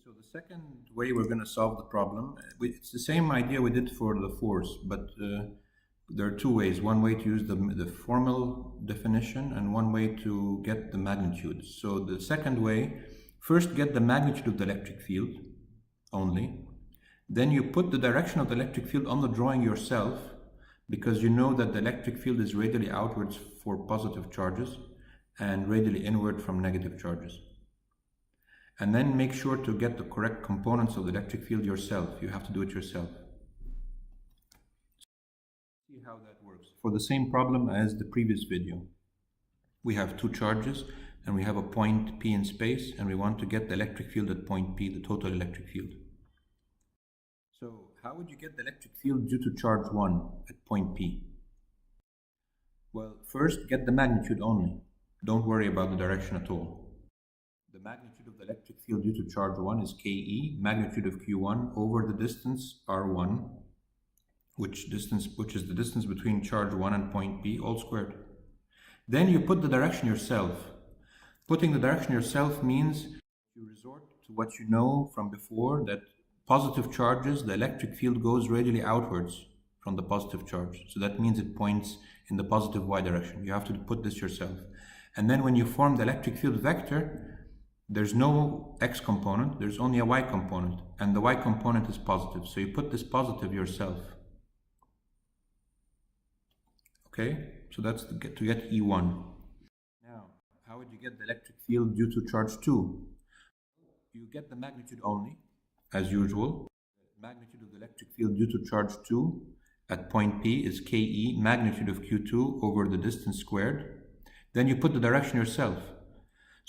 So the second way we're going to solve the problem, it's the same idea we did for the force, but there are two ways. One way to use the formal definition and one way to get the magnitude. So the second way, first get the magnitude of the electric field only. Then you put the direction of the electric field on the drawing yourself, because you know that the electric field is radially outwards for positive charges and radially inward from negative charges. And then make sure to get the correct components of the electric field yourself. You have to do it yourself. See how that works. For the same problem as the previous video, we have two charges and we have a point P in space, and we want to get the electric field at point P, the total electric field. So how would you get the electric field due to charge 1 at point P? Well, first get the magnitude only. Don't worry about the direction at all. The magnitude of the electric field due to charge 1 is Ke, magnitude of Q1 over the distance R1, which is the distance between charge 1 and point P, all squared. Then you put the direction yourself. Putting the direction yourself means you resort to what you know from before, that positive charges, the electric field goes radially outwards from the positive charge. So that means it points in the positive y direction. You have to put this yourself. And then when you form the electric field vector, there's no x component, there's only a y component, and the y component is positive. So you put this positive yourself. Okay, so that's to get E1. Now, how would you get the electric field due to charge 2? You get the magnitude only, as usual. The magnitude of the electric field due to charge 2 at point P is Ke, magnitude of Q2 over the distance squared. Then you put the direction yourself.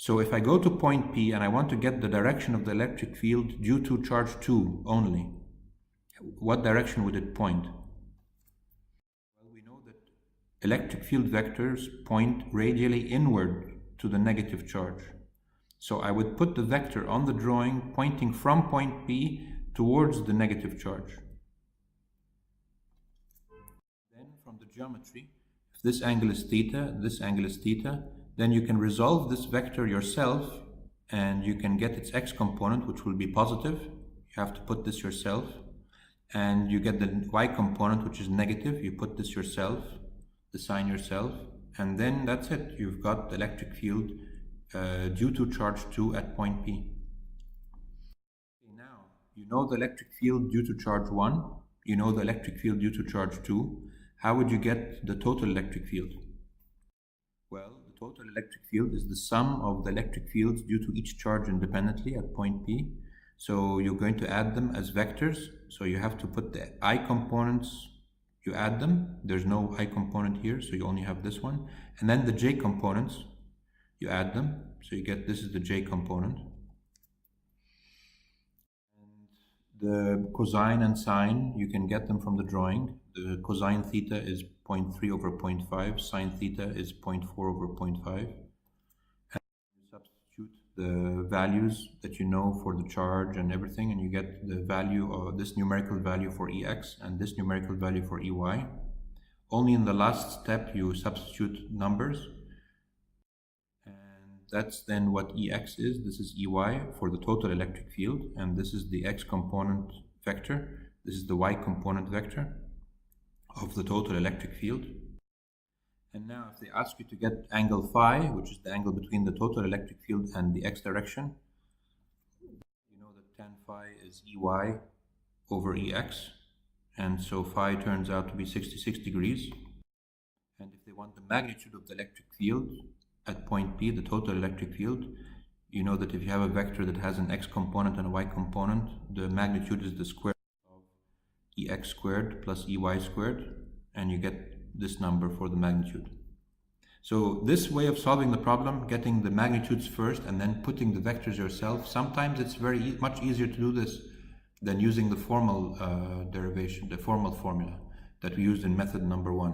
So if I go to point P and I want to get the direction of the electric field due to charge 2 only, what direction would it point? Well, we know that electric field vectors point radially inward to the negative charge. So I would put the vector on the drawing pointing from point P towards the negative charge. Then from the geometry, if this angle is theta, this angle is theta, then you can resolve this vector yourself and you can get its x component, which will be positive. You have to put this yourself. And you get the y component, which is negative. You put this yourself, the sign yourself, and then that's it. You've got the electric field due to charge 2 at point P. Okay, now, you know the electric field due to charge 1. You know the electric field due to charge 2. How would you get the total electric field? Well, the total electric field is the sum of the electric fields due to each charge independently at point P. So you're going to add them as vectors. So you have to put the I components, you add them. There's no I component here, so you only have this one. And then the J components, you add them. So you get, this is the J component. And the cosine and sine, you can get them from the drawing. The cosine theta is 0.3 over 0.5, sine theta is 0.4 over 0.5. And you substitute the values that you know for the charge and everything, and you get the value of this numerical value for Ex and this numerical value for Ey. Only in the last step you substitute numbers, and that's then what Ex is. This is Ey for the total electric field, and this is the x component vector. This is the y component vector of the total electric field. And now if they ask you to get angle phi, which is the angle between the total electric field and the x direction, you know that tan phi is Ey over Ex, and so phi turns out to be 66 degrees. And if they want the magnitude of the electric field at point P, the total electric field, you know that if you have a vector that has an x component and a y component, the magnitude is the square of Ex squared plus Ey squared, and you get this number for the magnitude. So this way of solving the problem, getting the magnitudes first and then putting the vectors yourself, sometimes it's much easier to do this than using the formal derivation, the formal formula that we used in method number 1.